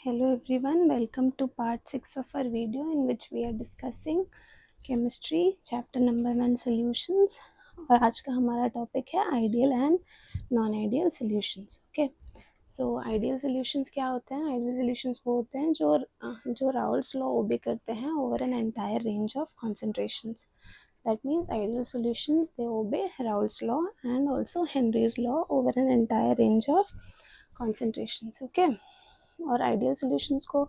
Hello everyone, welcome to part 6 of our video in which we are discussing chemistry chapter number 1 solutions। और आज का हमारा topic है ideal and non ideal solutions. Okay, so ideal solutions क्या होते हैं? Ideal solutions वो होते हैं जो राउल्स लॉ ओबे करते हैं over an entire range of concentrations. That means ideal solutions they obey Raoult's law and also Henry's law over an entire range of concentrations. Okay, और आइडियल सॉल्यूशंस को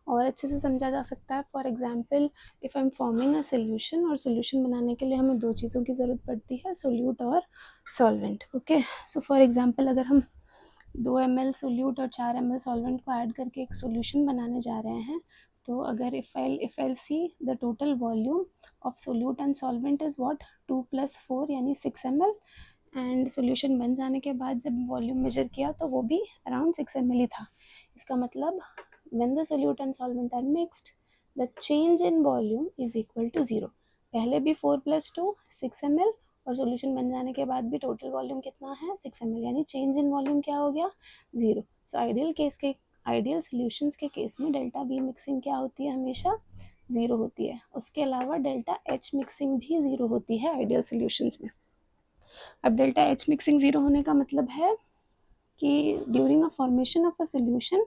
और अच्छे से समझा जा सकता है। For example, if I am forming a solution, और सॉल्यूशन बनाने के लिए हमें दो चीज़ों की ज़रूरत पड़ती है, सोल्यूट और solvent. Okay, so for example अगर हम 2 ml सोल्यूट और 4 ml सॉल्वेंट को ऐड करके एक सॉल्यूशन बनाने जा रहे हैं, तो अगर if I see the total volume of solute and solvent is what 2 + 4 यानी 6 ml, एंड सॉल्यूशन बन जाने के बाद जब वॉल्यूम मेजर किया तो वो भी अराउंड 6 ml ही था। इसका मतलब when the solute and solvent are mixed, the change in volume is equal to 0। पहले भी 4 + 2 6 ml, और सॉल्यूशन बन जाने के बाद भी टोटल वॉल्यूम कितना है 6 ml, यानी चेंज इन वॉल्यूम क्या हो गया 0। सो आइडियल सॉल्यूशंस के केस में डेल्टा बी मिक्सिंग क्या होती है, हमेशा 0 होती है। उसके अलावा डेल्टा एच मिक्सिंग भी 0 होती है आइडियल सॉल्यूशंस में। अब डेल्टा एच मिक्सिंग 0 होने का मतलब है कि during a formation of a solution,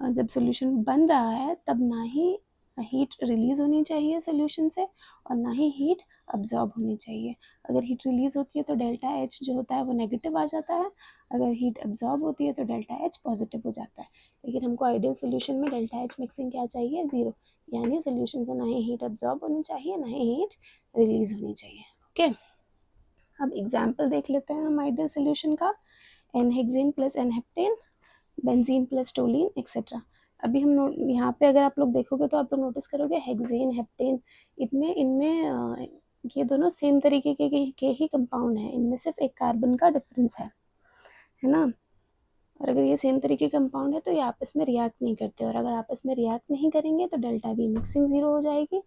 जब सॉल्यूशन बन रहा है तब ना ही हीट रिलीज़ होनी चाहिए सॉल्यूशन से और ना ही हीट अब्जॉर्ब होनी चाहिए। अगर हीट रिलीज़ होती है तो डेल्टा एच जो होता है वो नेगेटिव आ जाता है, अगर हीट अब्जॉर्ब होती है तो डेल्टा एच पॉजिटिव हो जाता है। लेकिन हमको आइडियल सॉल्यूशन में डेल्टा एच मिक्सिंग क्या चाहिए 0, यानी सॉल्यूशन से ना ही हीट अब्जॉर्ब होनी चाहिए ना ही हीट रिलीज़ होनी चाहिए। ओके, अब एग्जाम्पल देख लेते हैं हम आइडियल सॉल्यूशन का। N hexane plus n heptane, benzene plus toluene etcetera. अभी हम यहाँ पे अगर आप लोग देखोगे तो आप लोग नोटिस करोगे हेक्सेन हेप्टेन, इनमें ये दोनों सेम तरीके के ही कंपाउंड हैं, इनमें सिर्फ एक कार्बन का डिफरेंस है ना। और अगर ये सेम तरीके कंपाउंड है तो ये आपस में रिएक्ट नहीं करते, और अगर आपस में रिएक्ट नहीं करेंगे तो डेल्टा बी मिक्सिंग 0 हो जाएगी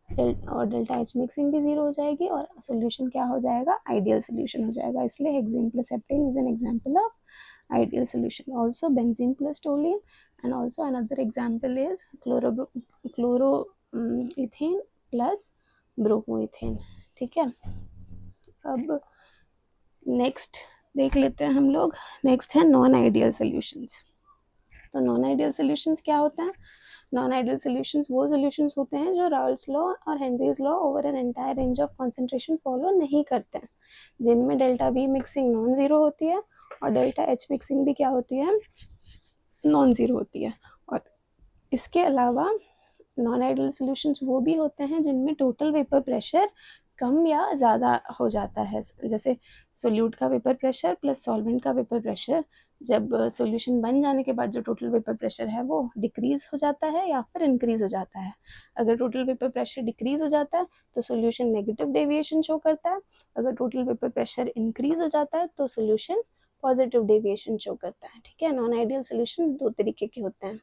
और डेल्टा एच मिक्सिंग भी 0 हो जाएगी, और सोल्यूशन क्या हो जाएगा, आइडियल सोल्यूशन हो जाएगा। इसलिए hexane plus heptane is an example of ideal solution. Also benzene plus toluene, and also another example is chloroethane plus bromoethane। ठीक है, अब नेक्स्ट देख लेते हैं हम लोग। नेक्स्ट है नॉन आइडियल सॉल्यूशंस। तो नॉन आइडियल सॉल्यूशंस क्या होता है? नॉन आइडियल सॉल्यूशंस वो सॉल्यूशंस होते हैं जो राउल्स लॉ और Henry's law over an entire range of concentration follow नहीं करते हैं, जिनमें delta B mixing non zero होती है और डेल्टा एच मिक्सिंग भी क्या होती है, नॉन ज़ीरो होती है। और इसके अलावा नॉन आइडियल सॉल्यूशंस वो भी होते हैं जिनमें टोटल वेपर प्रेशर कम या ज़्यादा हो जाता है, जैसे सोल्यूट का वेपर प्रेशर प्लस सॉल्वेंट का वेपर प्रेशर, जब सॉल्यूशन बन जाने के बाद जो टोटल वेपर प्रेशर है वो डिक्रीज़ हो जाता है या फिर इंक्रीज़ हो जाता है। अगर टोटल वेपर प्रेशर डिक्रीज़ हो जाता है तो सॉल्यूशन नेगेटिव डेविएशन शो करता है, अगर टोटल वेपर प्रेशर इंक्रीज़ हो जाता है तो सॉल्यूशन पॉजिटिव डेविएशन शो करता है। ठीक है, नॉन आइडियल सॉल्यूशन दो तरीके के होते हैं,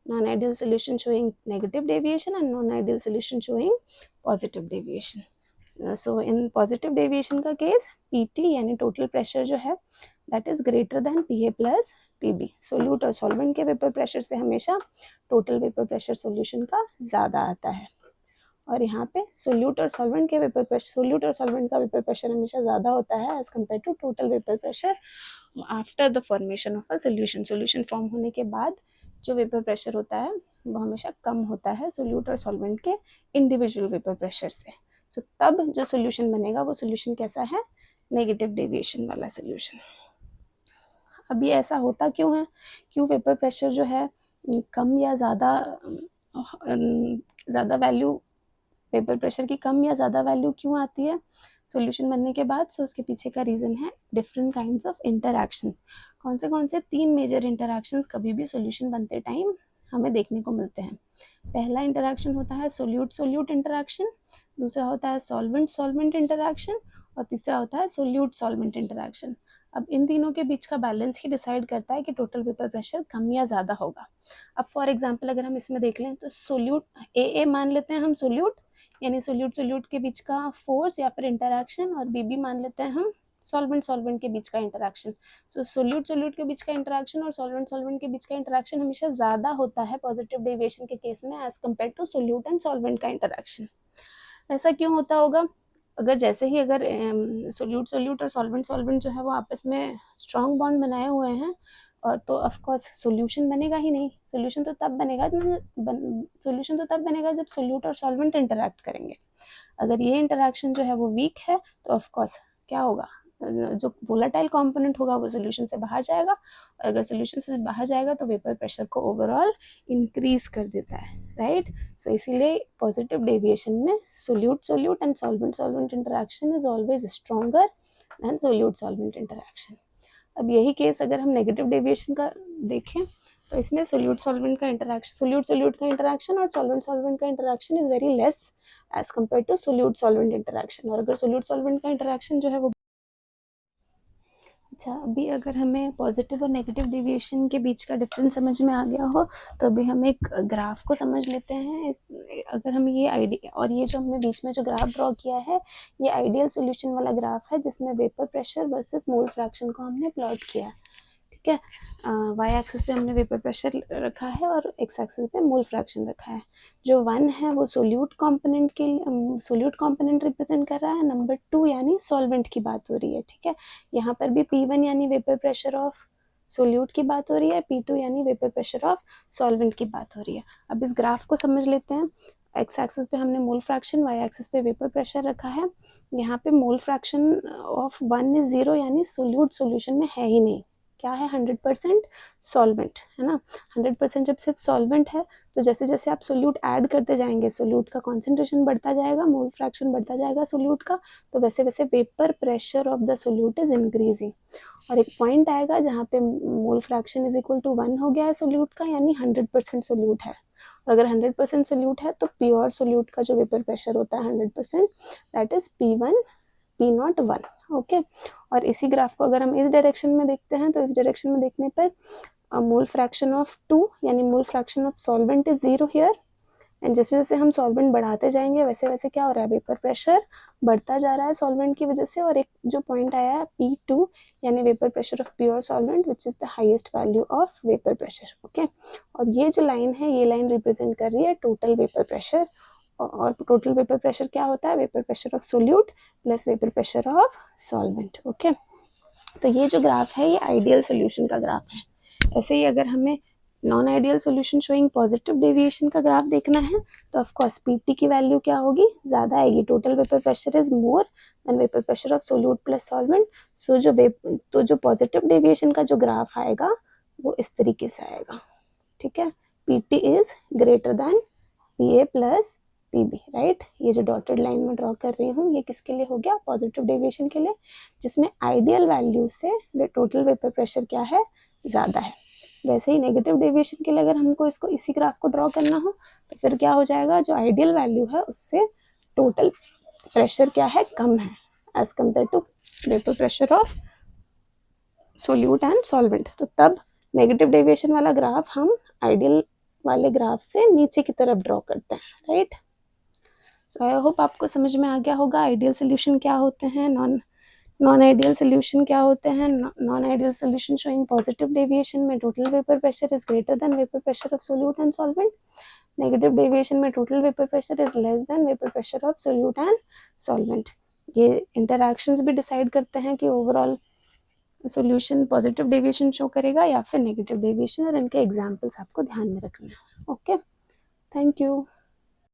non ideal solution showing negative deviation and non ideal solution showing positive deviation। so in positive deviation का केस PT यानी total pressure जो है that is greater than PA plus PB। solute और solvent के vapor pressure से हमेशा total vapor pressure solution का ज़्यादा आता है, और यहाँ पे सोल्यूट और सॉल्वेंट के वेपर प्रेशर, सोल्यूट और सॉल्वेंट का वेपर प्रेशर हमेशा ज़्यादा होता है as compare to total vapour pressure after the formation of a solution. Solution form होने के बाद जो वेपर प्रेशर होता है वो हमेशा कम होता है सोल्यूट और सॉल्वेंट के इंडिविजुअल वेपर प्रेशर से। सो तब जो सोल्यूशन बनेगा वो सोल्यूशन कैसा है, नेगेटिव डेविएशन वाला सोल्यूशन। अब ये ऐसा होता क्यों है, क्यों वेपर प्रेशर जो है कम या ज़्यादा वैल्यू, वेपर प्रेशर की कम या ज़्यादा वैल्यू क्यों आती है सॉल्यूशन बनने के बाद? सो उसके पीछे का रीज़न है डिफरेंट काइंड्स ऑफ इंटरैक्शंस। कौन से 3 मेजर इंटरैक्शंस कभी भी सॉल्यूशन बनते टाइम हमें देखने को मिलते हैं। पहला इंटरैक्शन होता है सोल्यूट सोल्यूट इंटरैक्शन, दूसरा होता है सॉल्वेंट सॉल्वेंट इंटरैक्शन, और तीसरा होता है सोल्यूट सॉल्वेंट इंटरैक्शन। अब इन तीनों के बीच का बैलेंस ही डिसाइड करता है कि टोटल वेपर प्रेशर कम या ज़्यादा होगा। अब फॉर एग्जांपल अगर हम इसमें देख लें तो सोल्यूट ए मान लेते हैं हम सोल्यूट, यानी सोल्यूट सोल्यूट के बीच का फोर्स या फिर इंटरैक्शन, और बी मान लेते हैं हम सॉल्वेंट सॉल्वेंट के बीच का इंटरेक्शन। सो सोल्यूट सोल्यूट के बीच का इंटरेक्शन और सॉल्वेंट सॉल्वेंट के बीच का इंटरेक्शन हमेशा ज़्यादा होता है पॉजिटिव डेविएशन के केस में as compare to solute and solvent का इंटरेक्शन। ऐसा क्यों होता होगा? अगर जैसे ही अगर सोल्यूट सोल्यूट और सॉल्वेंट सॉल्वेंट जो है वो आपस में स्ट्रॉन्ग बॉन्ड बनाए हुए हैं, तो ऑफ कोर्स सॉल्यूशन बनेगा ही नहीं। सॉल्यूशन तो तब बनेगा जब सोल्यूट और सॉल्वेंट इंटरेक्ट करेंगे। अगर ये इंटरेक्शन जो है वो वीक है तो ऑफ कोर्स क्या होगा, जो वोलेटाइल कंपोनेंट होगा वो सोल्यूशन से बाहर जाएगा, और अगर सोल्यूशन से बाहर जाएगा तो वेपर प्रेशर को ओवरऑल इंक्रीज कर देता है, राइट। सो इसीलिए पॉजिटिव डेविएशन में solute solute and solvent solvent interaction is always stronger than solute solvent interaction. अब यही केस अगर हम नेगेटिव डेविएशन का देखें तो इसमें सोल्यूट सॉल्वेंट का इंटरेक्शन और सॉल्वेंट सॉल्वेंट का interaction is very less as compare to solute solvent interaction. और अगर सोल्यूट सॉल्वेंट का इंटरेक्शन जो है वो अच्छा, अभी अगर हमें पॉजिटिव और नेगेटिव डेविएशन के बीच का डिफरेंस समझ में आ गया हो तो अभी हम एक ग्राफ को समझ लेते हैं। अगर हम ये आइडिया और ये जो हमने बीच में जो ग्राफ ड्रॉ किया है ये आइडियल सॉल्यूशन वाला ग्राफ है जिसमें vapour pressure versus mole fraction को हमने प्लॉट किया है, ठीक है। वाई एक्सिस पे हमने वेपर प्रेशर रखा है और एक्स एक्सिस पे मोल फ्रैक्शन रखा है। जो 1 है वो सोल्यूट कंपोनेंट रिप्रेजेंट कर रहा है, नंबर 2 यानी सॉल्वेंट की बात हो रही है, ठीक है। यहाँ पर भी P1 यानी वेपर प्रेशर ऑफ सोल्यूट की बात हो रही है, P2 यानी वेपर प्रेशर ऑफ सॉल्वेंट की बात हो रही है। अब इस ग्राफ को समझ लेते हैं। एक्स एक्सिस पे हमने मोल फ्रैक्शन, वाई एक्सिस पे वेपर प्रेशर रखा है। यहाँ पे मोल फ्रैक्शन ऑफ 1 इज 0 यानी सोल्यूट सोल्यूशन में है ही नहीं। क्या है? 100% सॉल्वेंट, है ना। 100% जब सिर्फ सॉल्वेंट है तो जैसे जैसे आप सोल्यूट ऐड करते जाएंगे सोल्यूट का कॉन्सेंट्रेशन बढ़ता जाएगा, मोल फ्रैक्शन बढ़ता जाएगा सोल्यूट का, तो वैसे वैसे vapour pressure of the solute is increasing. और एक पॉइंट आएगा जहाँ पे mole fraction is equal to 1 हो गया है सोल्यूट का, यानी 100% सोल्यूट है। और अगर 100% सोल्यूट है तो प्योर सोल्यूट का जो वेपर प्रेशर होता है 100%, that is P1 P0 1, okay. और इसी ग्राफ को अगर हम इस डायरेक्शन में देखते हैं तो इस डायरेक्शन में देखने पर मोल फ्रैक्शन ऑफ 2 यानी mole fraction of solvent is 0 here, and जैसे जैसे हम सॉल्वेंट बढ़ाते जाएंगे वैसे वैसे क्या हो रहा है, वेपर प्रेशर बढ़ता जा रहा है सॉल्वेंट की वजह से। और एक जो पॉइंट आया है P2 यानी vapour pressure of pure solvent which is the highest value of vapour pressure, okay. और ये जो लाइन है ये लाइन रिप्रेजेंट कर रही है टोटल वेपर प्रेशर, और टोटल वेपर प्रेशर क्या होता है, vapour pressure of solute plus vapour pressure of solvent, okay. तो ये जो ग्राफ है ये आइडियल सोल्यूशन का ग्राफ है। ऐसे ही अगर हमें non ideal solution showing positive deviation का ग्राफ देखना है तो ऑफ कोर्स पीटी की वैल्यू क्या होगी, ज़्यादा आएगी। Total vapour pressure is more than vapour pressure of solute plus solvent. So जो पॉजिटिव डेविएशन का जो ग्राफ आएगा वो इस तरीके से आएगा, ठीक है। PT is greater than PA plus PB, right. ये जो डॉटेड लाइन में ड्रॉ कर रही हूँ ये किसके लिए हो गया, पॉजिटिव डेविएशन के लिए, जिसमें आइडियल वैल्यू से टोटल वेपर प्रेशर क्या है, ज़्यादा है। वैसे ही नेगेटिव डेविएशन के लिए अगर हमको इसको इसी ग्राफ को ड्रॉ करना हो तो फिर क्या हो जाएगा, जो आइडियल वैल्यू है उससे टोटल प्रेशर क्या है, कम है as compare to vapour pressure of solute and solvent. तो तब नेगेटिव डेविएशन वाला ग्राफ हम आइडियल वाले ग्राफ से नीचे की तरफ ड्रॉ करते हैं, राइट। सो आई होप आपको समझ में आ गया होगा आइडियल सोल्यूशन क्या होते हैं, नॉन आइडियल सोल्यूशन क्या होते हैं। Non ideal solution showing positive deviation में total vapour pressure is greater than vapour pressure of solute and solvent. Negative deviation में total vapour pressure is less than vapour pressure of solute and solvent. ये interactions भी decide करते हैं कि overall solution positive deviation show करेगा या फिर negative deviation, और इनके एग्जांपल्स आपको ध्यान में रखना है, ओके। Thank you.